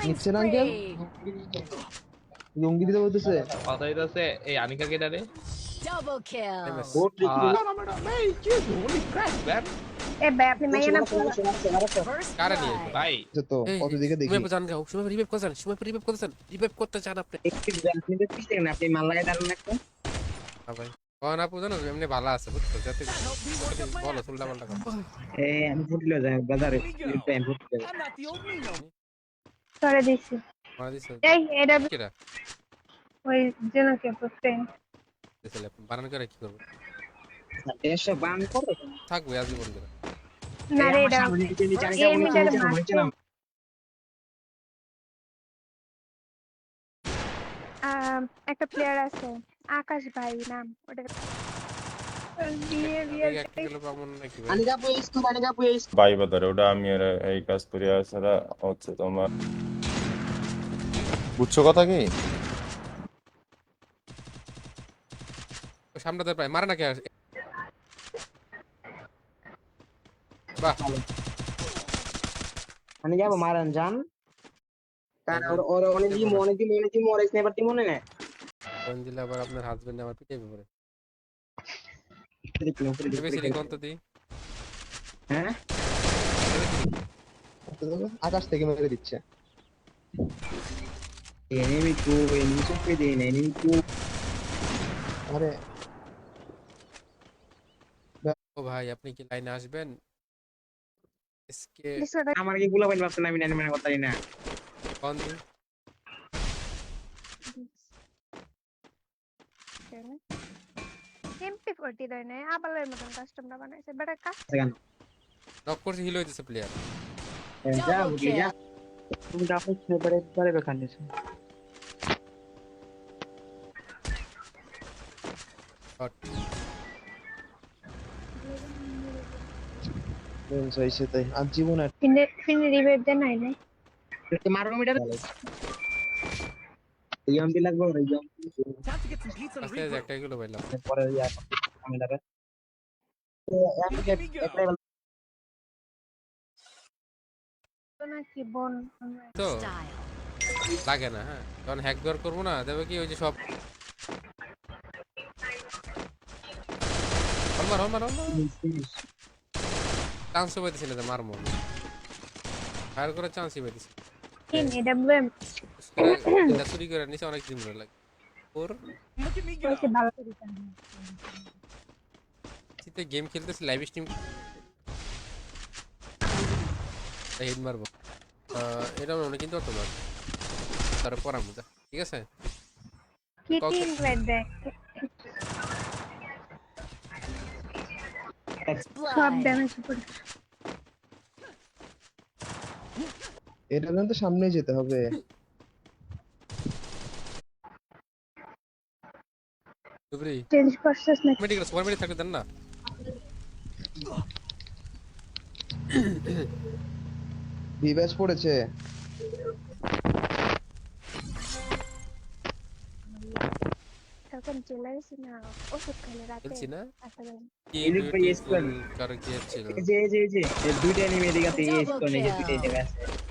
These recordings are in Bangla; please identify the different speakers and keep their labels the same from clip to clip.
Speaker 1: নিচ্ছেন আঙ্কেল লুঙ্গি দিতে বলতেছে
Speaker 2: কথা হইতাছে এই আনিকা কে ডারে
Speaker 3: Double kill.
Speaker 2: এই কি হোলি ক্র্যাপ ম্যান
Speaker 4: এ ভাই আপনি মাইয়া না
Speaker 3: First
Speaker 2: কারে নিয়ে
Speaker 3: blood.
Speaker 2: ভাই
Speaker 1: যে তো কত দিকে দেখি
Speaker 5: সুমাইয়া জান গাও সুমাইয়া রিভাইভ করছেন সুমাইয়া রিভাইভ করছেন রিভাইভ করতে চান আপনি
Speaker 6: আপনি মাল লাগাই দাঁড়ান একটা
Speaker 5: হ্যাঁ ভাই কোন আপু জানো এমনি ভালো আছে বুঝছো যাতে বলো উল্টা পাল্টা কথা
Speaker 6: আমি ফুটিল যাই বাজারে টাইম ফুটিল
Speaker 4: করে দিছি
Speaker 5: মারা দিছো
Speaker 4: এই এটা
Speaker 5: কিরা
Speaker 4: ওই যেন কে ফ্রেন্ড
Speaker 5: দিছিলে বানান করে কি করব
Speaker 6: দেশে বান করে
Speaker 5: থাকবে আজীবন ধরে
Speaker 4: না রে এটা এই মিটার একটা প্লেয়ার আছে আকাশ ভাই নাম ওটা
Speaker 5: একটা কিলো পাবো নাকি ভাই
Speaker 6: আনিকা পুয়ে স্কুল
Speaker 7: ভাই বাদারে ওটা আমি আর এই কাজ করি আর সারা হচ্ছে তোমার বুঝছো কথা কি
Speaker 5: সামনে প্রায় মারে নাকি বাহ
Speaker 6: আমি যাবো মারান জান কারণ ওর অনেকদিন মরে স্নাইপার টিম মনে নেই
Speaker 5: কোন দিলে আবার আপনার হাজবেন্ড আমার পিঠে পড়ে
Speaker 6: উপরে
Speaker 5: ভেবেছিলি কোন তো দি
Speaker 6: হ্যাঁ
Speaker 1: আকাশ থেকে মেরে দিচ্ছে
Speaker 6: এনিমি চুপে দেন এনিমি কু
Speaker 1: আরে
Speaker 5: ও ভাই আপনি কি লাইনে আসবেন এসকে
Speaker 6: আমার কি গুলা বাইন ভাবছেন আমি এনিমি কথা না
Speaker 5: কোন দি
Speaker 4: MP40 দেয় না আবালের মতন কাস্টমটা বানাইছে বেটা কাজ
Speaker 5: নক করছে হিল হইতেছে প্লেয়ার
Speaker 6: যা
Speaker 3: Double
Speaker 6: বুঝি যা
Speaker 3: kill.
Speaker 6: তুমি তো আপনি স্নাইপারে পারে বেখান দিছো
Speaker 1: চাইছে তাই আর জীবন আর
Speaker 4: ফিনি রিভাইভ দেন নাই না
Speaker 6: মারো মিটার ইয়ামটি লাগবে রে ইয়াম
Speaker 5: আস্তে আস্তে একটা কিলো পাইলাম
Speaker 6: পরে ইয়া আমি লাগে
Speaker 4: তো নাকি বোন
Speaker 5: তো
Speaker 3: Style.
Speaker 5: লাগে না হ্যাঁ যখন হ্যাক দর করবো না দেবে কি ওই যে সব আমার চান্সও পাইতেছি না যে মারমো ফায়ার করার চান্সই পাইতেছি
Speaker 4: তিন এডব্লিউএম
Speaker 5: এটা চুরি করে নিচে অনেক দিন ধরে লাগে ওর
Speaker 4: কইছে ভালো করে
Speaker 5: শীতে গেম খেলতেছি লাইভ স্ট্রিম হেড মারবো এটা মনে কিন্তু তোমার তার পর আমি ঠিক আছে
Speaker 4: কি তিন রেড দেখ সব
Speaker 3: Blood.
Speaker 4: ড্যামেজ উপর
Speaker 1: এটা তো সামনে যেতে হবে
Speaker 5: দুবরি
Speaker 4: চেঞ্জ করছস না
Speaker 5: মেডিকেল সুপার মেডি থাকতে দেন না
Speaker 1: ভিভ্যাস পড়েছে
Speaker 4: তখন চলে আসি না ওষুধ খেলে রাতে
Speaker 5: খেলছি না
Speaker 4: আসলে
Speaker 5: কি
Speaker 6: এদিক ভাই স্কোয়াড
Speaker 5: কার কি ছিল
Speaker 6: যে এই দুইটা এনিমি এদিকে আছে এই স্কোয়াড এই দুইটা জায়গা আছে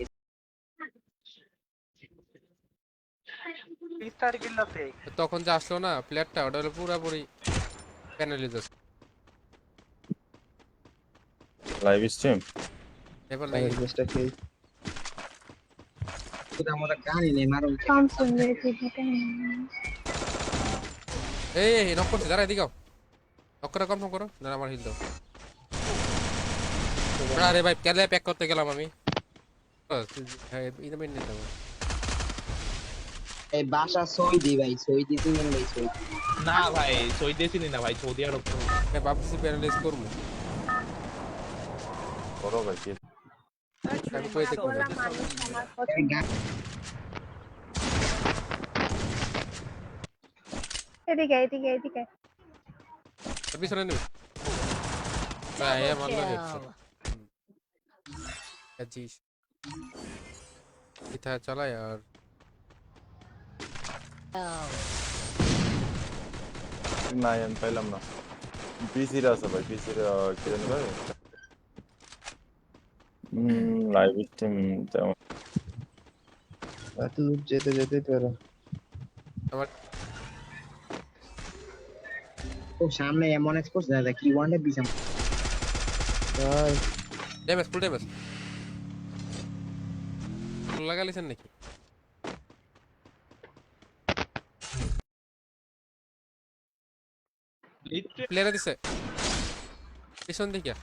Speaker 5: তখন যে আসলো না প্লেয়ারটা ওটা হলো পুরোপুরি প্যানেলিজস
Speaker 7: লাইভ স্ট্রিম
Speaker 5: এবার
Speaker 1: তাই
Speaker 5: লাগে
Speaker 1: বেস্টটা খেয়ে
Speaker 6: এটা আমরা গানি নেই মারো
Speaker 4: থমসন মেরে দিতে
Speaker 5: এই নক করছে দাঁড়া এদিকে নক করে কনফার্ম করো দাঁড়া আমার হিল দাও আরে ভাই কেলে প্যাক করতে গেলাম আমি এটা মেনে নিতে হবে
Speaker 6: এই বাসা সই দি ভাই সই দি তুমি ভাই সই
Speaker 2: না ভাই সই দিয়েছিনি না ভাই সৌদি আরব তো
Speaker 5: ভাবছি প্যানেলাইজ করবো
Speaker 7: করো ভাই কি
Speaker 5: আমি কই দেখবো
Speaker 4: বলা মানুষ আমার কথা এদিকে
Speaker 5: পিছনে নেবে ভাই আমার লাগে
Speaker 3: Kill.
Speaker 5: আছিস এটা চালায় আর
Speaker 3: Oh.
Speaker 7: নাই আমি পাইলাম না পিসির আছে ভাই পিসির কি জানি ভাই লাইভ স্ট্রিম তেমন
Speaker 1: এত দূর যেতে যেতে পারো।
Speaker 5: আমার
Speaker 6: ও সামনে এমন এক্সপোর্ট দাদা কি ওয়ানটা দিছাম
Speaker 1: ভাই
Speaker 5: ড্যামেজ ফুল ড্যামেজ লাগালিছেন নাকি? প্লেয়ারে দিছে পিছন দিকে।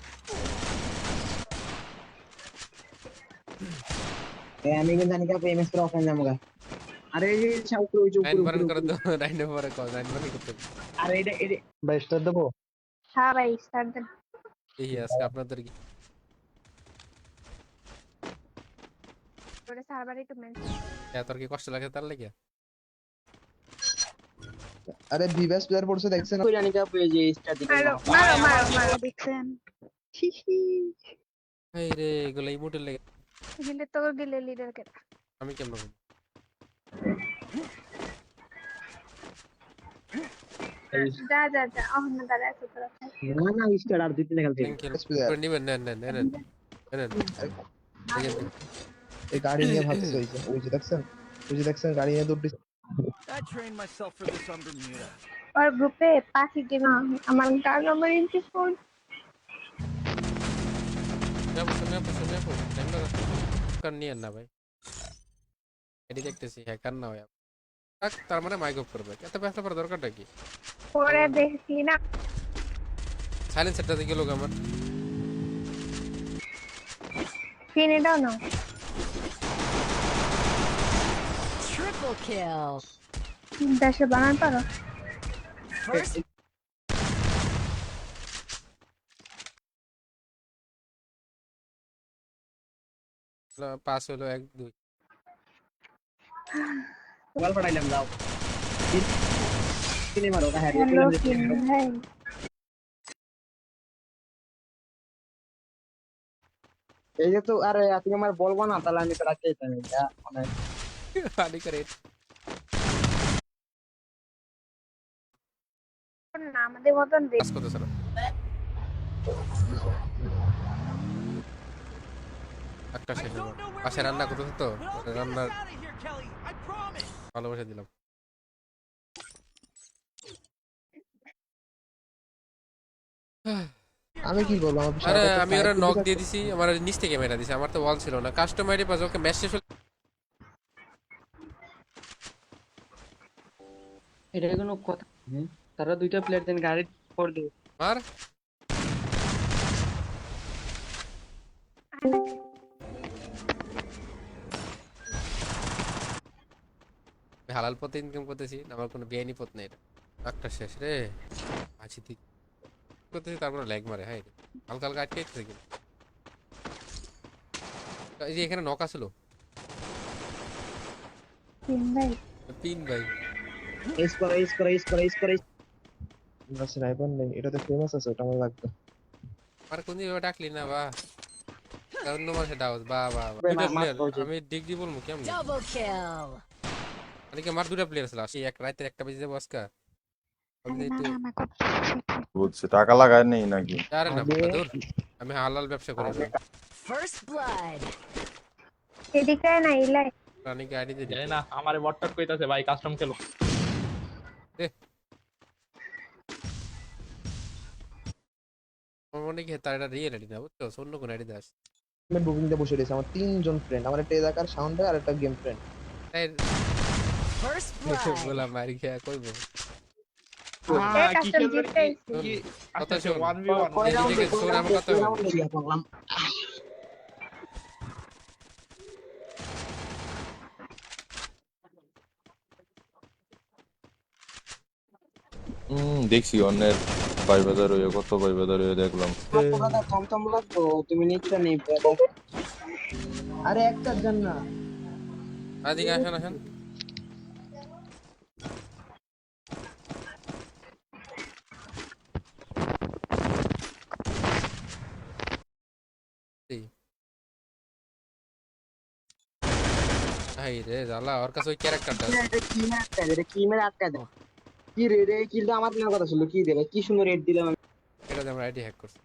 Speaker 6: আমি কিন্তু জানি কাপে এমএস করে অফলাইন যাবো গা। আরে এই যে উপরে ওই যে
Speaker 5: নাইন
Speaker 6: উপরে
Speaker 5: বারণ
Speaker 6: উপরে
Speaker 5: করে
Speaker 6: উপরে।
Speaker 5: দাও, নাইন পরে কল, নাইন বারণ করতে হবে।
Speaker 6: আরে এটা এটা
Speaker 1: ভাই স্টার দেবো।
Speaker 4: হ্যাঁ ভাই স্টার্ট দেন।
Speaker 5: এই আজকে আপনাদের কি
Speaker 4: ওটা সার্ভারে একটু মেনশন।
Speaker 5: এত আর কি কষ্ট লাগে তার লাগে?
Speaker 1: আরে বিবেস প্লেয়ার পড়ছে দেখছেন?
Speaker 6: কই জানি কাপে এই যে স্টার দিতে
Speaker 4: মারো মারো মারো মারো দেখছেন।
Speaker 5: এই রে এগুলো ইমোটের লাগে।
Speaker 4: কিন্তু তো দিলে লিডার কে
Speaker 5: আমি কেমন করব?
Speaker 4: যা যা যা অহন দাঁড়া আছে তোরা।
Speaker 6: না না স্টার আর দিতে গেল
Speaker 5: থ্যাংক ইউ।
Speaker 1: প্লেয়ার
Speaker 5: করে নিবেন, নেন নেন নেন নেন।
Speaker 1: এই গাড়ি নিয়ে ভাগছে ওই যে দেখছেন? ওই যে দেখছেন গাড়ি নিয়ে দৌড় দিচ্ছে।
Speaker 8: I trained myself for this on Bermuda.
Speaker 4: और ग्रुपে পাখি গেম আমার গান আমার ইনটি ফোন
Speaker 5: কার নিয়ে না ভাই, এডি দেখতেছি হ্যাকার না হয়। তার মানে মাইক অফ করবে, এত ব্যস্ত করার দরকারটা কি?
Speaker 4: পরে দেখছি না
Speaker 5: সাইলেন্সারটা দিকে লোক আমার
Speaker 4: কিনে দাও না
Speaker 3: Triple kill.
Speaker 4: দেশে বানান পারো
Speaker 3: First
Speaker 5: পাস হলো 1 2।
Speaker 6: বল পড়াইলাম দাও কিনে মারো হ্যাঁ
Speaker 4: হ্যালো কিন ভাই
Speaker 6: এই যে তো আরে তুমি আমার বলবো না তাহলে আমি তো রাখতে চাই এটা মানে
Speaker 5: আদি করে
Speaker 4: না আমাদের মতন দেখ
Speaker 5: পাস করতে স্যার। একটা শেষ হলো, পাশে রান্না করতেছে তো রান্নার
Speaker 8: Out of here, Kelly. I promise.
Speaker 5: ভালোবাসা দিলাম।
Speaker 1: আমি কি করবো? আমার
Speaker 5: আরে আমি ওরা নক দিয়ে দিছি, আমার নিচ থেকে মেরা দিছে, আমার তো ওয়াল ছিল না। কাস্টমাইডে পাস ওকে ম্যাচ শেষ হলো।
Speaker 6: এটা কোনো কথা তারা দুইটা প্লেয়ার দেন গাড়ি পর দিও
Speaker 5: আর হালাল পথে ইনকাম করতেছি, আমার কোনো বেআইনি পথ নেই। এটা একটা শেষ রে আছি ঠিক করতেছি, তারপরে ল্যাগ মারে। হ্যাঁ হালকা হালকা আটকে গেছে কিন্তু। এই যে এখানে নক আসলো
Speaker 4: কিন ভাই
Speaker 5: পিন ভাই।
Speaker 6: এস করো এস করো এস করো এস করো
Speaker 1: স্নাইপার নেই, এটা তো ফেমাস আছে, ওটা আমার লাগবে।
Speaker 5: আর কোন দিকে ডাকলি না বা কারণ তোমার সেটা আওয়াজ বা বা আমি ডিগ্রি বলবো কেমন?
Speaker 3: double kill.
Speaker 5: আজকে আমার দুটো প্লেয়ার ছিল, এই এক রাতে একটা বেজে যাবো আজকে। আমি তো
Speaker 7: বুঝছি টাকা লাগায় নেই নাকি?
Speaker 5: আরে না দূর, আমি হালাল ব্যবসা করি না।
Speaker 3: First blood.
Speaker 4: এদিকে না ইলাই
Speaker 5: রানিকে আইডি দিয়ে
Speaker 2: জানি না আমারে বটটক কইতাছে ভাই কাস্টম খেলো।
Speaker 5: আমার মনে কি তার এটা রিয়েল আইডি না, বুঝছো? অন্য কোন আইডি দাস
Speaker 1: আমি বুকিং দিয়ে বসে রয়েছে আমার 3 জন ফ্রেন্ড, আমার একটা এলাকার সাউন্ড আর একটা গেম ফ্রেন্ড।
Speaker 5: তাই
Speaker 3: First blood.
Speaker 5: বলা মারি খেয়া কইবো।
Speaker 2: হ্যাঁ কি
Speaker 4: কাস্টম
Speaker 2: খেলবে
Speaker 4: জিততে
Speaker 2: কি?
Speaker 5: কথা
Speaker 2: আচ্ছা
Speaker 5: শোন।
Speaker 2: 1v1
Speaker 6: কয় রাউন্ড
Speaker 5: এদিকে শোন আমার কথা।
Speaker 6: করলাম
Speaker 7: দেখছি অন্যের ভাই বাজার হয়ে কত ভাই বাজার হয়ে দেখলাম।
Speaker 6: তোমরা কম কম লাগতো তুমি নিচ্ছ নেই
Speaker 1: আরে একটা জন না,
Speaker 5: আদিকে আসেন আসেন। হাই রে জালা, ওর কাছে ওই ক্যারেক্টারটা আছে।
Speaker 6: এটা কি মেরে আটকা দাও কি রে রে কিলটা আমার নেওয়ার কথা ছিল কি দেবে কি সুন্দর রেড দিলাম আমি
Speaker 5: এটা দিয়ে আমরা আইডি হ্যাক করছি।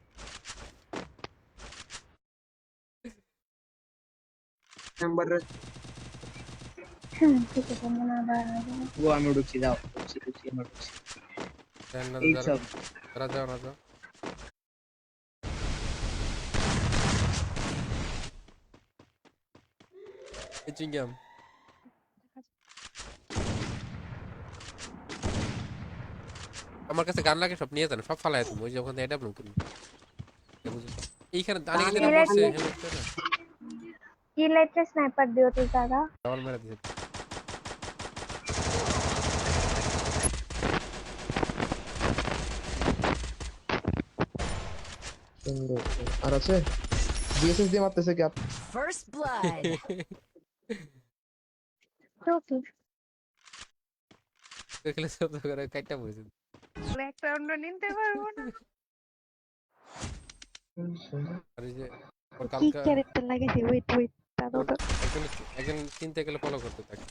Speaker 6: নাম্বার
Speaker 4: ঠিক আছে মনে আবার
Speaker 6: ও আমি ঢুকছি যাও ঢুকছি আমরা ঢুকছি এই সব
Speaker 5: যারা যাও না যাও এই চিংগাম আমার কাছে গান লাগে সব নিয়ে যান সব ফালায় তুমি ওই যে ওখানে এটা ব্লক করি এইখানে দাঁড়িয়ে গেলে
Speaker 4: Direct
Speaker 5: পড়ছে
Speaker 4: নিয়ে- কি লাইটে স্নাইপার দিও তুই দাদা
Speaker 5: ডাবল মেরে দিছে
Speaker 1: সুন্দর আর আছে ডিএসএস দিয়ে মারতেছে কি আপনি
Speaker 3: First blood.
Speaker 4: তো কি
Speaker 5: দেখলে সব করে কাইটা বসে
Speaker 4: এক রাউন্ড নিতে পারবো না
Speaker 5: আর এই যে ওর
Speaker 9: কি
Speaker 5: কালকা
Speaker 9: ক্যারেক্টার লাগাইছে ওয়েট দাদা তো
Speaker 5: একজন চিনতে গেলে ফলো করতে থাকে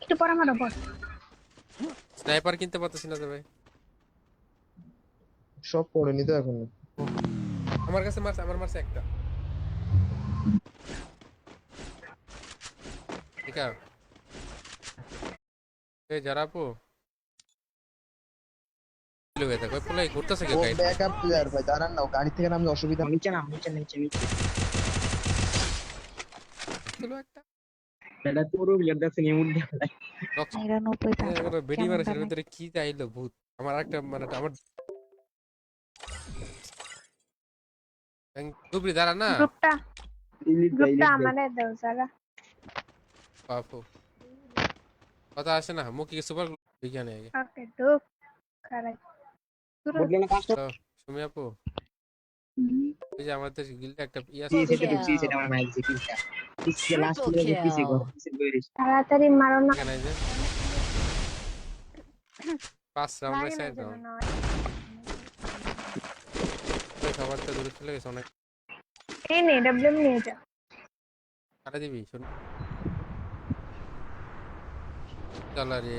Speaker 4: একটু পরে মারো বল
Speaker 5: স্নাইপার কিনতে পারতেছি না ভাই
Speaker 1: সব পড়ে নিতে এখন
Speaker 5: আমার কাছে মারছে আমার মারছে একটা ঠিক আছে এই যারা আপু লুয়ে দেখো প্লে করতেছে কি
Speaker 1: ও
Speaker 5: গাইড
Speaker 1: ব্যাকআপ প্লেয়ার ভাই দাঁড়ান না ও গাড়ি থেকে নামলে অসুবিধা
Speaker 6: নিচে নাম নিচে
Speaker 5: ছিল একটা
Speaker 6: এটা পুরো বিয়ার দেখছেন এই মুড
Speaker 9: 99 টাকা
Speaker 5: এগুলো বেডি মারছে ভিতরে কি চাইলো ভূত আমার একটা মানে আমার দুবরি দাঁড়া না
Speaker 4: গ্রুপটা আমারে দাও যারা
Speaker 5: বাপু কথা আসে না মুখে সুপার বিজ্ঞানে আগে
Speaker 4: ওকে ঢুক খারাপ শুরু
Speaker 6: বদলে না কাজটা
Speaker 5: সুমি আপু ওই যে আমাদের গিল্ডে একটা ইয়া
Speaker 6: কি সেটা ঢুকছি সেটা আমার মাইক জিকিসটা পিছে লাস্ট
Speaker 3: Triple
Speaker 6: প্লেয়ার পিছে গো
Speaker 3: kill.
Speaker 6: পিছে বেরিস
Speaker 4: তাড়াতাড়ি মারো না
Speaker 5: এখানে যে 5 রাউন্ড
Speaker 4: লাগে না
Speaker 5: সাইড
Speaker 4: যেন
Speaker 5: রাউন্ড
Speaker 4: না
Speaker 5: সবার তো দূরে চলে গেছে অনেক
Speaker 4: এই নে ডব্লিউএম নিয়ে যা
Speaker 5: কাটা দিবি শুন চল রে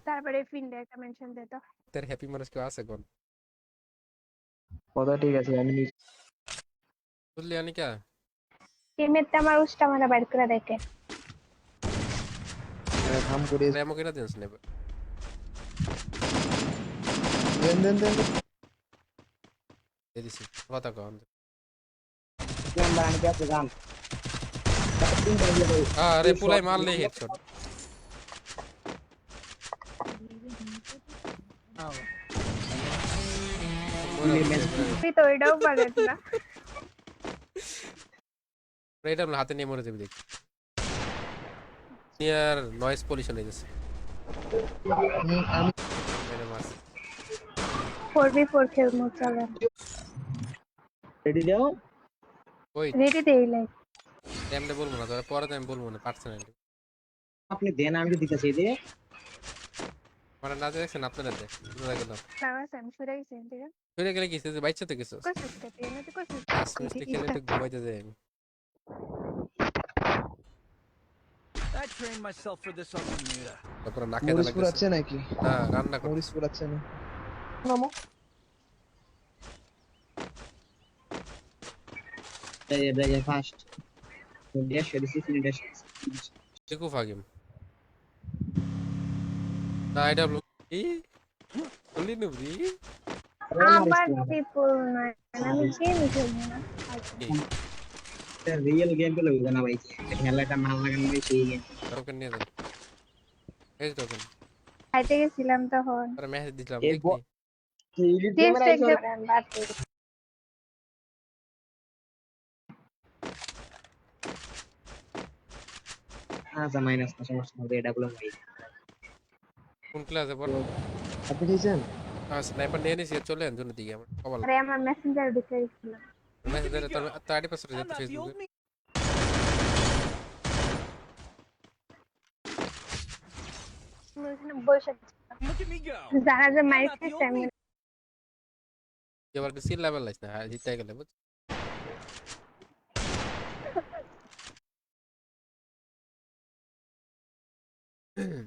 Speaker 4: তারপরে ফিন্ডে একটা মেনশন দে তো
Speaker 5: তোর হ্যাপি মানুষ কেউ আছে কোন
Speaker 6: কথা ঠিক আছে আমি
Speaker 5: বুঝলি অনিকা
Speaker 4: টিমেতে আমার উস্টা মারা বাইর করে দেখে
Speaker 1: থাম করে
Speaker 5: রেমো কিনা দিনস নেবে
Speaker 1: দেন
Speaker 5: দিয়ে দিছি কথা কন
Speaker 6: নাম্বার আমি কাছে গান
Speaker 5: আরে পুলাই মারলে হেডশট
Speaker 4: তুই তো ওইটাও পারিস না
Speaker 5: এটা হাতে নিয়ে মরে যাবে দেখ নিয়ার নয়েজ পলিউশন হয়ে যাচ্ছে
Speaker 1: আমি
Speaker 5: মেরে মারছে
Speaker 4: 4v4 খেলবো চলো
Speaker 6: রেডি দাও
Speaker 5: ওই
Speaker 4: রেডি দেই লাইক
Speaker 5: এমনি বলবো না তোরা পরে তো আমি বলবো না পার্সোনালি
Speaker 6: আপনি দেন আমি তো দিতেছি দে
Speaker 5: মানে না দেখছেন আপনারা দেখ বুঝা গেল
Speaker 4: লাগাস আমি সরে গেছি এখান থেকে
Speaker 5: ফিরে গেলে কিছু যে বাইচ্চা তো কিছু
Speaker 4: কই সুস্তে তুই না তুই কই সুস্তে
Speaker 5: 5 মিনিট খেলে একটু ঘুমাইতে যাই আমি
Speaker 8: I trained myself for this on Bermuda.
Speaker 5: তারপর না খেতে
Speaker 1: মরিচপুর
Speaker 5: লাগছে
Speaker 1: আছে নাকি
Speaker 5: না রান্না কর
Speaker 1: মরিচপুর আছে না
Speaker 6: ব্রেজে ফাস্ট ড্যাশ দিছি ফিনিশ ড্যাশ
Speaker 5: দেখো ফাগিম না এটা ব্লু ই বলি নুবরি
Speaker 4: আবার ট্রিপল নয় আমি গেম খেলবো না
Speaker 6: রিয়েল গেম পেলে হবে না ভাই খেলাটা মাল লাগানো ভাই সেই গেম
Speaker 5: টোকেন নিয়ে যান এই টোকেন
Speaker 4: খাইতে গেছিলাম তখন
Speaker 5: আরে মেসেজ দিলাম
Speaker 6: এই
Speaker 5: দেখি
Speaker 6: ইলিট
Speaker 4: টেস্ট
Speaker 6: ক্যামেরা
Speaker 4: এক্সাম বাদ দে
Speaker 6: আচ্ছা মাইনাস না সমস্যা হবে এটা গুলো ভাই
Speaker 5: কোন ক্লাসে পড়ো
Speaker 1: আপনি খেয়েছেন
Speaker 5: স্নাইপার নিয়ে নিছি চলে আন জন্য দিকে আমার কপাল
Speaker 4: আরে আমার মেসেঞ্জার ঢুকে গেছিল
Speaker 5: মেসেজ দিলে তোর 30% যেতে
Speaker 8: I'm not the
Speaker 5: ফেসবুকে
Speaker 8: old me.
Speaker 4: আমি ওখানে বসে
Speaker 8: Look at me go.
Speaker 4: যারা যে মাইর
Speaker 8: I'm not the
Speaker 4: খাইছে
Speaker 8: old
Speaker 4: আমি
Speaker 8: me.
Speaker 5: এবার একটু সিল লেভেল লাইছ না জিতে গেলে বুঝ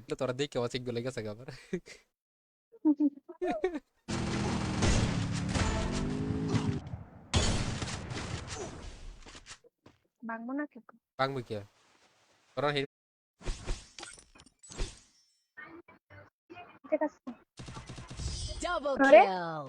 Speaker 5: তো তোরা দেখে অচিক গলে গেছে আবার
Speaker 4: ভাঙবো না কেউ
Speaker 5: ভাঙবে কি কারণ
Speaker 4: ঠিক আছে
Speaker 3: Double
Speaker 4: Correct.
Speaker 3: kill.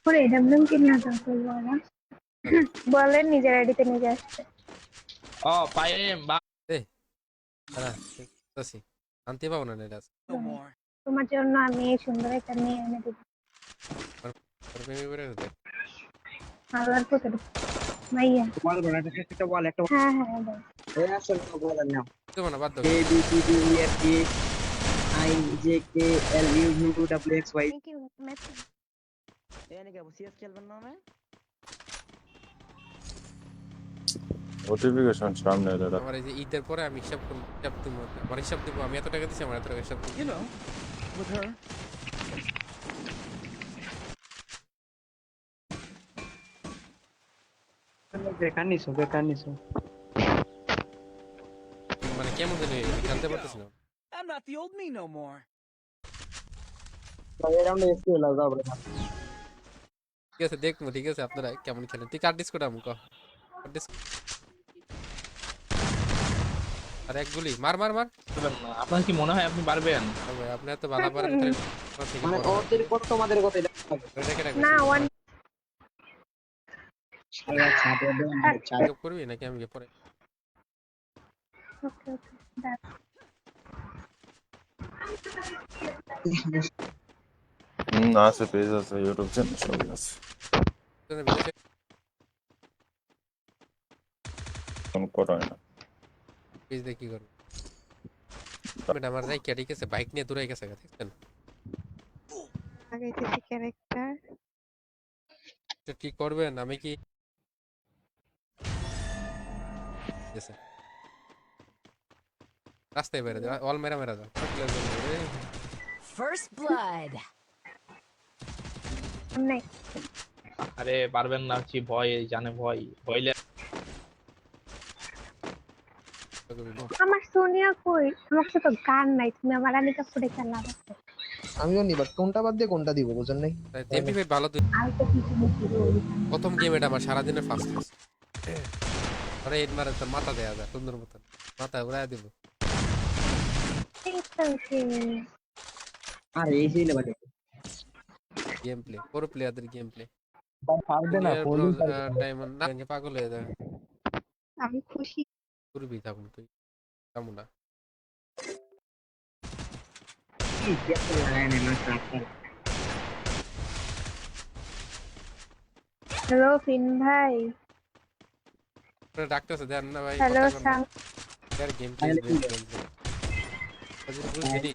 Speaker 4: পরে এডাব্লিউএম কি না তো করবো না বলেন নিজের আইডিতে নিজে আসছে
Speaker 2: Oh, পায়ে বা
Speaker 5: দাঁড়া দেখতেছি শান্তি পাবো না এটা
Speaker 8: No more.
Speaker 4: তোমার জন্য আমি এই সুন্দর একটা মেয়ে এনে দিব
Speaker 5: প্রেমে করে দেখ
Speaker 4: আল্লাহর পুত্র মাইয়া
Speaker 6: বল বল একটা বল একটা
Speaker 4: হ্যাঁ হ্যাঁ বল
Speaker 6: এই আসলে বল নাও
Speaker 5: দেবো না বাদ দাও
Speaker 6: A B C D E F G I J K L M N O W X Y
Speaker 4: কি ম্যাচ
Speaker 6: এনে কে সিএস খেলবেন না আমি
Speaker 7: নোটিফিকেশন সামনে এলে রাখ।
Speaker 5: আমার এই যে ঈদের পরে আমি হিসাব করব হিসাব দিব আমার হিসাব দিব আমি এত টাকা দিছি আমার এত টাকা হিসাব দিব
Speaker 8: You know, with her.
Speaker 6: বেকার নিছো
Speaker 5: মানে কেমন জানি জানতে পারতেছি না
Speaker 8: I'm not the old me no more.
Speaker 6: এই রাউন্ডে এসে লাও দাও বলে
Speaker 5: ঠিক আছে দেখবো ঠিক আছে আপনারা কেমন খেলেন তুই কার্ড ডিসকোড আমি কর আর এক গুলি মার মার মার
Speaker 2: আপনার কি মনে হয় আপনি পারবেন?
Speaker 5: আর ভাই আপনি এত ভালো পারেন তাহলে আমার থেকে
Speaker 6: মানে
Speaker 5: বড়।
Speaker 6: ওদের কত তোমাদের কত এটা
Speaker 5: রেখে রাখবো।
Speaker 4: না ওয়ান
Speaker 6: সারা ছাড়ে দেন ছাড়
Speaker 5: যোগ করবি নাকি আমি পরে
Speaker 4: ওকে ওকে দ্যাট
Speaker 7: আছে পেজ আছে ইউটিউব চ্যানেল সব আছে
Speaker 5: বিদেশে
Speaker 7: কোন করা হয় না
Speaker 5: পেজ দিয়ে কি করবো ম্যাডাম আমার রাইকা ঠিক আছে বাইক নিয়ে দূরে গেছে দেখছেন
Speaker 9: লাগাইতেছি ক্যারেক্টার
Speaker 5: তো কি করবেন আমি কি এসে রাস্তায় বেরো অল মেরা মেরা দাও
Speaker 3: First blood.
Speaker 4: নাই
Speaker 2: আরে পারবেন না কি ভয় জানে ভয় ভয়লে
Speaker 4: আমার সোনিয়া কই আমার কাছে তো গান নাই তুমি আমার আনিকা ফুটে খেলা
Speaker 1: আমিও নিবার কোনটা বাদ দিয়ে কোনটা দিব বুঝেন নাই
Speaker 5: এমপি ভাই ভালো তুই
Speaker 4: আর তো কিছু নেই
Speaker 5: প্রথম গেম এটা আমার সারাদিনের ফার্স্ট ক্লাস আরে এড মারে তোর মাথা দেয়া যায় সুন্দর মতন মাথা উড়ায় দিব
Speaker 6: আর এই যে লেবাতে
Speaker 5: গেম প্লে পুরো প্লেয়ারদের গেম প্লে
Speaker 1: পারবে না
Speaker 5: ডায়মন্ড না ভেঙে পাগল হয়ে যায়
Speaker 9: আমি খুশি
Speaker 5: করবি থাকুন তুই কেমন না
Speaker 6: কি দেখতে লাগায় না মাস্টার
Speaker 4: হ্যালো ফিন ভাই
Speaker 5: ডাক্তার আছে দেন না ভাই
Speaker 4: হ্যালো সাম
Speaker 5: यार गेम प्ले गेम प्ले अजून कुछ नहीं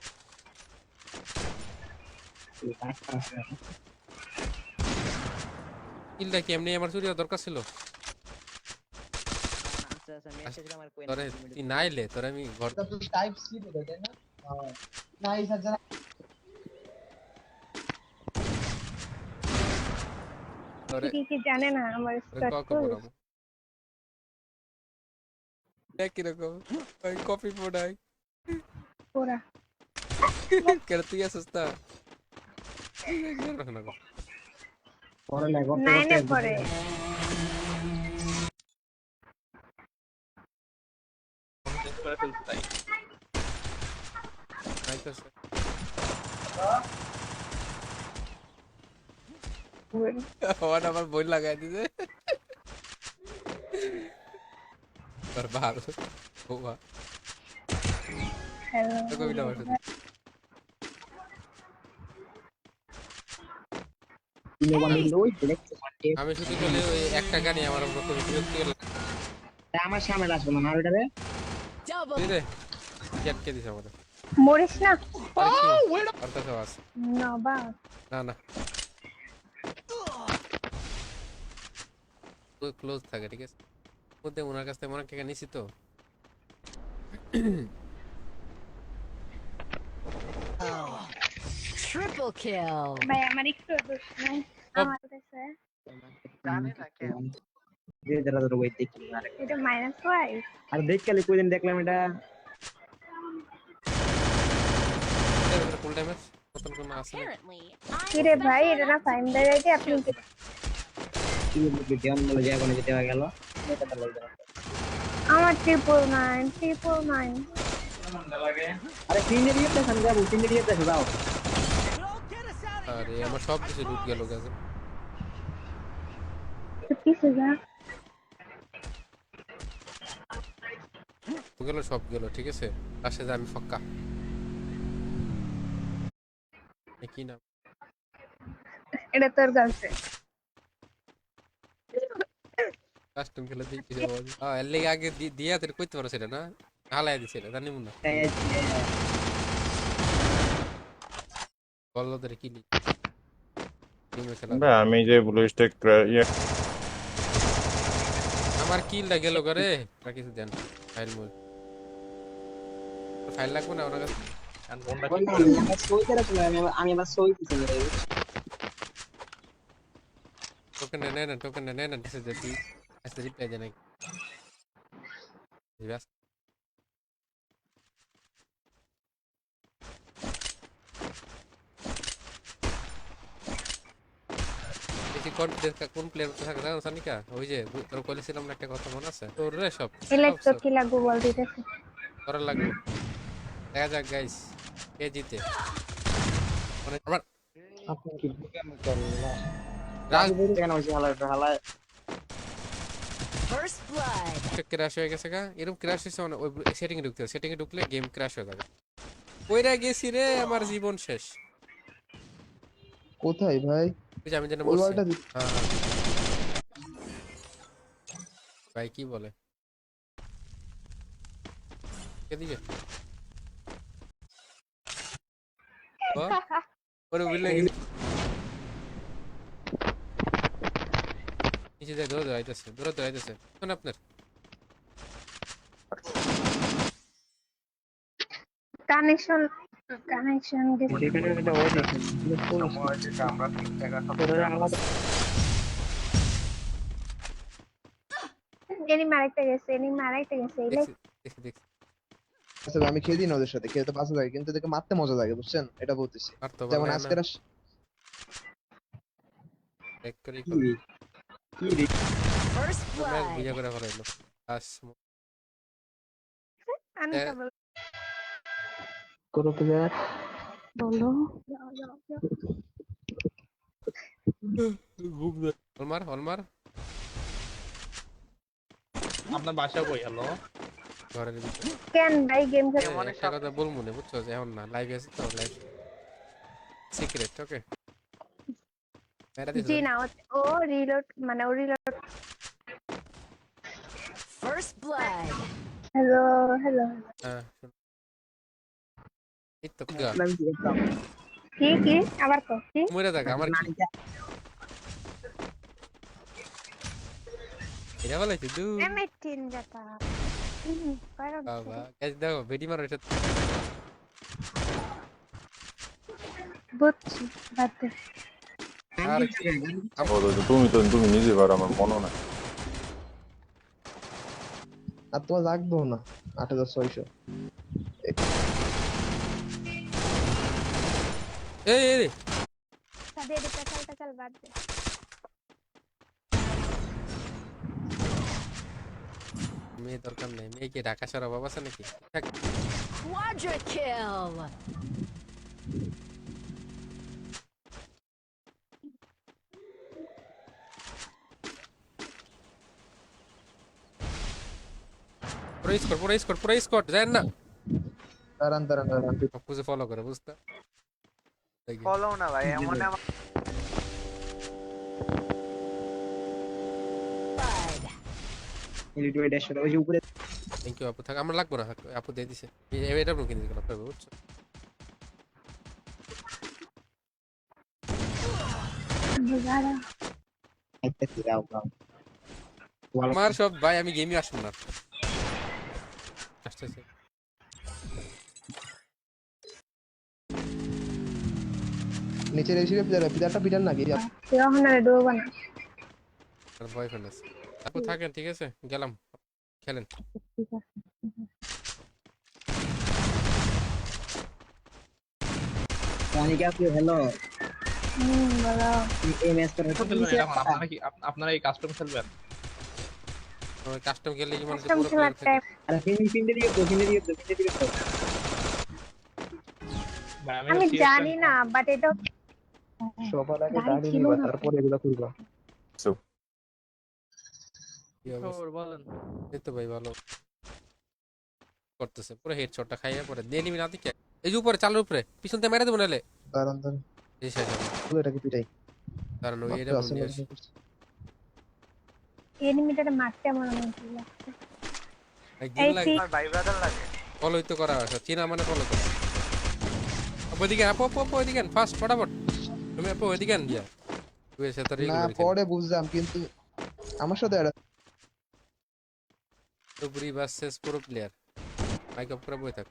Speaker 5: কিলটা কি এমনি আমার চুরি দরকার ছিল তোরে তুই নাইলে তোরে আমি ঘর
Speaker 1: টাইপ সি দিলে তাই না নাইস আছে
Speaker 5: তোরে
Speaker 4: কি জানে না আমার
Speaker 5: তোরে
Speaker 4: স্টার্ট
Speaker 5: কল করব দেখ কি রকম ভাই কপি পড়াই
Speaker 4: পুরা
Speaker 5: करती है सस्ता
Speaker 6: পরে লাগো
Speaker 4: নাইনে পড়ে
Speaker 2: করে ফেলতে তাই
Speaker 5: नहीं तो और আমার বই লাগাই দিছে बर्बाद हुआ
Speaker 4: হ্যালো
Speaker 5: तो कोई ना बस
Speaker 6: ইনোভানি লই দেখতে পারতে
Speaker 5: আমি শুধু চলে ওই এক টাকা নিয়ে আমার মতো বিরক্ত গেল
Speaker 6: আমার সামনে আসবে না আর ওটারে
Speaker 3: Double.
Speaker 5: রে জেট কে দিছে আমাদের
Speaker 4: মরিস না
Speaker 5: আর তো সব আছে
Speaker 4: না বা
Speaker 5: না না তো ক্লোজ থাকে ঠিক আছে মধ্যে ওনার কাছ থেকে অনেক টাকা নিছি তো
Speaker 3: Triple kill.
Speaker 4: ভাই আমার একটু দোষ নাই আমার কাছে
Speaker 6: জানে না কেন যে যারা ধরে ওই দেখি
Speaker 4: এটা মাইনাস ওয়াই
Speaker 6: আর দেখ কালে কোইদিন দেখলাম এটা
Speaker 5: ড্যামেজ কত কোন আছে নাকি?
Speaker 3: Apparently,
Speaker 4: কি রে ভাই এটা না ফাইন্ডার আইডি আপনি
Speaker 6: কি ভিডিও মনে যায় কোন যেতে গেল এটা তো লাগবে
Speaker 4: আমার 999
Speaker 6: আরে সিনিয়র তে সামনে যাবো সিনিয়র তে যাও
Speaker 5: আরে আমার সব কিছু লুট গেল গাছে
Speaker 4: পিছে যা
Speaker 5: গেল সব গেল ঠিক আছে আসে যা আমি ফক্কা কি নাম
Speaker 4: এটা তোর গার্লফ্রেন্ড
Speaker 5: কাস্টম খেলে দিই কিছু আওয়াজ এর লেগে আগে দিয়া তোর কইতে পারো সেটা না হালাই দিছে এটা জানি না বললো তোর কি লিখ টিমে খেলা
Speaker 7: ভাই আমি যে ব্লু স্টেক
Speaker 5: আমার কিলটা গেল করে আর কিছু দেন ফাইল মোড ফাইল লাগবে না ওনার কাছে
Speaker 2: And কোনটা
Speaker 6: ওই না সই করে চলে আমি আবার সই দিছি রে
Speaker 5: টোকেন নে না দিছে যে তুই আজকে রিপ্লাই দে নাকি ব্যাস কোন প্লেয়ার থাকে জানো সানিকা ওই যে তোর বলেছিলাম না একটা কথা মনে আছে তোর রে সব
Speaker 4: ইলেকট্রো কি লাগবে বল দিতেছি
Speaker 5: করার লাগবে দেখা যাক গাইস কে জিতে মানে আবার
Speaker 6: আপনি কি করলা
Speaker 5: রাজ
Speaker 6: কেন হইছে হালা
Speaker 3: first blood.
Speaker 5: ক্র্যাশ হয়ে গেছে গা এরকম ক্র্যাশ হইছে মানে ওই সেটিং এ ঢুকতে হবে সেটিং এ ঢুকলে গেম ক্র্যাশ হয়ে যাবে কইরা গেছি রে আমার জীবন শেষ
Speaker 1: কোথায় ভাই
Speaker 5: তুই আমি জানি
Speaker 1: ওই
Speaker 5: মরছি
Speaker 1: বলটা
Speaker 5: হ্যাঁ ভাই কি বলে এদিকে ওরে উইলে গেছে নিচে যায় দৌড় আইতেছে শোন আপনার
Speaker 4: কানেকশন দিছি
Speaker 6: সেখানে এটা ওই দেখেন
Speaker 4: এনিমি আরেকটা গেছে
Speaker 5: দেখছি
Speaker 1: আচ্ছা আমি খেলি না ওদের সাথে খেলতে বাঁচা লাগে কিন্তু দেখে মারতে মজা লাগে বুঝছেন এটা বলতেছি
Speaker 5: আর তো
Speaker 1: যেমন
Speaker 5: বলে
Speaker 1: আজকের
Speaker 5: এক করে
Speaker 6: কি রে
Speaker 3: First
Speaker 5: তোমরা
Speaker 3: blood.
Speaker 5: বুঝা করে ফলাইলো আস
Speaker 4: আমি কেবল
Speaker 6: করো প্লেয়ার
Speaker 4: বলো
Speaker 5: হলমার
Speaker 2: আপনার বাসা কই হ্যালো
Speaker 5: ঘরের ভিতরে
Speaker 4: কেন ভাই গেম খেলে
Speaker 5: একটা কথা বলবো না বুঝছো যে এখন না লাইভ আছে তো লাইভ সিক্রেট ওকে মেরা দিছ
Speaker 4: জি না ও রিলোড মানে ও রিলোড
Speaker 3: First blood.
Speaker 4: হ্যালো
Speaker 5: হ্যাঁ এই তো গা
Speaker 4: কি আবার তো কি
Speaker 5: মরে থাক আমার কি এটা বলে তুই
Speaker 4: M18 যেটা কারণ
Speaker 5: বাবা গাইস দেখো ভিডিও মারো এটা
Speaker 4: বুঝছি বাদ দে।
Speaker 5: আর
Speaker 7: তুমি নিজে পারো আমার মনে নাই
Speaker 1: আর তোমার লাগবেও না 8600
Speaker 5: এই
Speaker 4: দে চল বাদ দে
Speaker 5: মেয়ে দরকার নেই মেয়ে কি ঢাকা শহর অভাব আছে নাকি
Speaker 3: Quadra kill.
Speaker 5: পুরো স্কোর যায় না
Speaker 1: দাঁড়ান
Speaker 5: সবকিছু ফলো করে বুঝতে
Speaker 6: ফলো না ভাই এমন
Speaker 3: Blood.
Speaker 6: এলিটুয়েট এর সাথে ওই যে উপরে
Speaker 5: থ্যাংক ইউ আপু থাক আমার লাগবো না আপু দিয়ে দিছে এটা আপনি কিনে দিলাম পাবে বুঝছো
Speaker 4: বুঝারা
Speaker 6: একটা কি দাও
Speaker 5: আমার সব ভাই আমি গেমই আসুন না আসতেছে
Speaker 1: নিচে এসে পিটারটা পিটার নাকি
Speaker 4: তুই ওখানে ডুবো না
Speaker 5: আর বয়ফ্রেন্ড আছে আপু থাকেন ঠিক আছে গেলাম খেলেন
Speaker 4: ঠিক আছে
Speaker 6: অনিকা আপু হ্যালো
Speaker 4: বলো।
Speaker 6: এই ম্যাচ করে
Speaker 2: খেলবেন এখন আপনারা কি আপনারা এই কাস্টম খেলবেন?
Speaker 5: কাস্টম খেললে কি মানুষ
Speaker 4: কাস্টম
Speaker 5: পুরো
Speaker 4: খেলার
Speaker 5: প্লেয়ার থাকে?
Speaker 4: টাইপ।
Speaker 6: আরে পিন্ডে দিয়ে তো
Speaker 2: ভাই
Speaker 4: আমি
Speaker 2: হচ্ছে
Speaker 4: জানি না, বাট এটা
Speaker 1: সবার আগে
Speaker 4: গাড়ি
Speaker 1: গাড়ি
Speaker 4: ছিল
Speaker 1: নিবা,
Speaker 4: না।
Speaker 1: তারপরে এগুলা খুলবা।
Speaker 5: কি অবস্থা?
Speaker 8: খবর বলেন।
Speaker 5: এই তো ভাই ভালো করতেছে, পুরো হেডশটটা খাইয়া পরে দিয়ে নিবি না দিকে। এই যে উপরে চালের উপরে পিছন থেকে মেরে দেবো নাহলে।
Speaker 1: দাঁড়ান দাঁড়ান,
Speaker 5: এই শেষ হবে।
Speaker 1: এটাকে পিটাই।
Speaker 5: কারণ ওই এটা
Speaker 1: আছে
Speaker 5: নিয়ে
Speaker 1: না,
Speaker 5: আসি।
Speaker 4: এনিমিটারে মারতে আমার মনে হলো।
Speaker 5: একদিন
Speaker 4: এই
Speaker 5: লাগে
Speaker 4: ঠিক।
Speaker 5: ফলোই তো করা হয় চেনা মানে ফলো করা। ওইদিকে আপু আপু আপু ওইদিকে ফাস্ট ফটাফট। তুমি আপু ওইদিকে যা তুই এসে তো
Speaker 1: না
Speaker 5: রেগুলার খেল
Speaker 1: পরে বুঝলাম, কিন্তু আমার সাথে
Speaker 5: পুরি ভার্সেস পুরো প্লেয়ার মাইক অফ করে বই থাক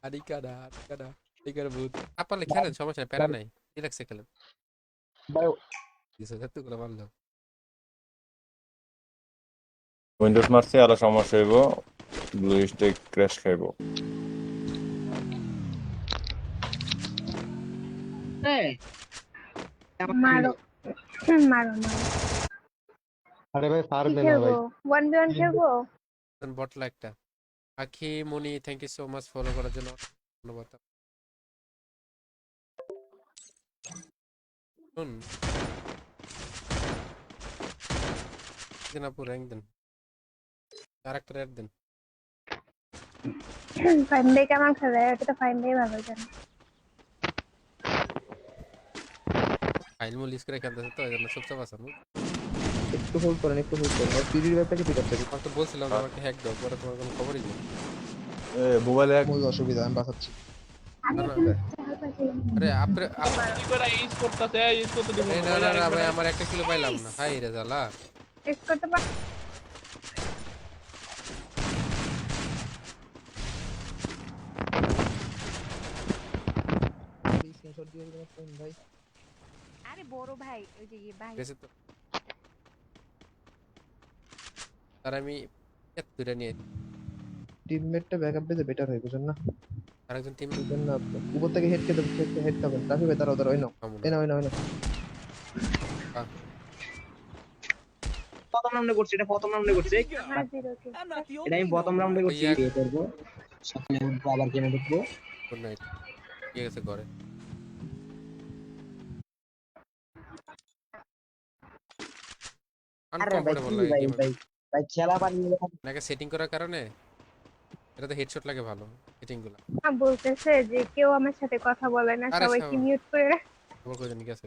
Speaker 5: আরিকাডা আরিকাডা আরিকার ভূত আপনারা খেলেন, সমস্যা নেই, প্যারা নাই, রিল্যাক্সে খেলেন। দিছে এত করে মারলো।
Speaker 7: উইন্ডোজ মারছি আরো সমস্যা হইব, ব্লু স্টেক ক্র্যাশ খাইব।
Speaker 4: মারো মারো না।
Speaker 1: আরে ভাই
Speaker 4: কি
Speaker 1: পারবে না
Speaker 4: খেলবো?
Speaker 1: ভাই।
Speaker 4: 1v1 খেলবো?
Speaker 5: বটলা একটা Akhi Moni, thank you so much follow করার জন্য, ধন্যবাদ। শুন দিন আপু র্যাঙ্ক দেন, ক্যারেক্টার অ্যাড দেন।
Speaker 4: ফাইন ডে কেমন খেলে? এটা তো ফাইন ডে ভালো জানি।
Speaker 5: ফাইল মু লিস্ট করে খেলতেছে তো এই জন্য চুপচাপ আছেন।
Speaker 1: একটু হোল্ড করেন, একটু হোল্ড করেন, পিডির ব্যাপারে পিটাচ্ছে।
Speaker 5: আমার তো বলছিলাম যে আমাকে হ্যাক দাও, পরে তোমার কোনো খবরই নেই।
Speaker 7: এ মোবাইলে
Speaker 1: মূল অসুবিধা, আমি বাঁচাচ্ছি।
Speaker 4: আমি
Speaker 5: না,
Speaker 4: এখানে
Speaker 5: আরে আপনি
Speaker 2: কি করে ইউজ করতেছে, ইউজ করতে দিব
Speaker 5: এই না না না ভাই আমার একটা কিলো পাইলাম না, হাই রে জালা।
Speaker 4: টেস্ট করতে পার।
Speaker 1: স্ক্রিনশট দিয়ে দিবেন ফোন ভাই।
Speaker 9: আরে বড় ভাই ওই যে ভাই
Speaker 5: গেছে তো তার আমি দুইটা নিয়ে
Speaker 1: টিমমেটটা ব্যাকআপ দিতে বেটার হয়, বুঝেন না?
Speaker 5: আরেকজন টিম
Speaker 1: বুঝেন না আপনি? উপর থেকে হেড খেতে হেড খাবেন। রাফি ভাই তারা ওদের ওই নাও, এই নাও, এই নাও, এই নাও।
Speaker 6: প্রথম রাউন্ডে করছি, এটা প্রথম রাউন্ডে করছি।
Speaker 4: আমার zero kill.
Speaker 8: I'm not the
Speaker 6: এটা
Speaker 8: only
Speaker 6: আমি প্রথম
Speaker 8: one.
Speaker 6: রাউন্ডে করছি,
Speaker 5: ওই
Speaker 6: বিয়ে করবো সকালে উঠবো আবার গেমে ঢুকবো।
Speaker 5: গুড নাইট ঠিক আছে ঘরে
Speaker 6: আরে ভাই
Speaker 5: আনকমফোর্টেবল
Speaker 6: কি
Speaker 5: লাগে
Speaker 6: ভাই
Speaker 5: গেমে
Speaker 6: ভাই ভাই খেলা পারি
Speaker 5: নাকি সেটিং করার কারণে এটা তো হেডশট লাগে ভালো সেটিং গুলো।
Speaker 4: বলতেছে যে কেউ আমার সাথে কথা বলে না,
Speaker 5: আরে
Speaker 4: সবাইকে
Speaker 5: শালা।
Speaker 4: মিউট করে রাখ।
Speaker 5: খবর করে জানি গেছে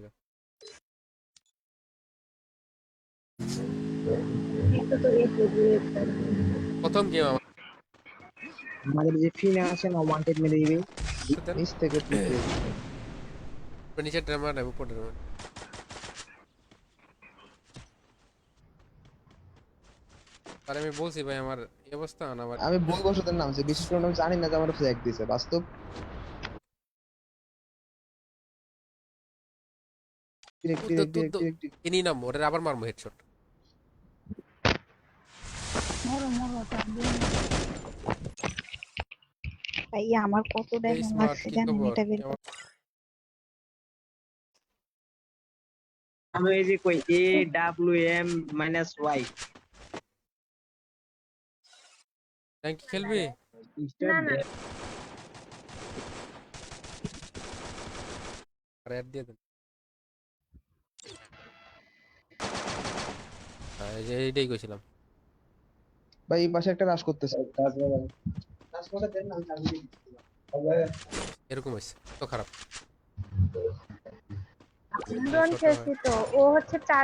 Speaker 5: প্রথম গেম আমার
Speaker 6: আমাদের যে ফিনে আসে না ওয়ান্টেড মেরে দিবে।
Speaker 1: নিচ থেকে পিটে।
Speaker 5: নিচে ড্রামা না উপর ড্রামা আরে আমি বলছি ভাই আমার এই অবস্থা না আমার
Speaker 1: আমি ভুল বশতের নাম যে বিশেষ করে আমি জানি না যে আমার ফ্ল্যাগ দিছে বাস্তব। Direct direct direct direct.
Speaker 5: ইনি নাম ওটা আবার মারমু হেডশট।
Speaker 9: ভাই আমার কত ড্যামেজ লাগছে জানেন এটা বের করতে।
Speaker 6: আমি এই যে কই AWM -Y
Speaker 5: থ্যাংক ইউ খেলবি
Speaker 4: না না
Speaker 5: আর অ্যাড দিয়ে দেন এই যে এইটাই কইছিলাম
Speaker 1: ভাই এই পাশে একটা রাশ করতেছে।
Speaker 5: এরকম হইছে তো খারাপ
Speaker 4: ড্রোন খেলছি তো, ও হচ্ছে 4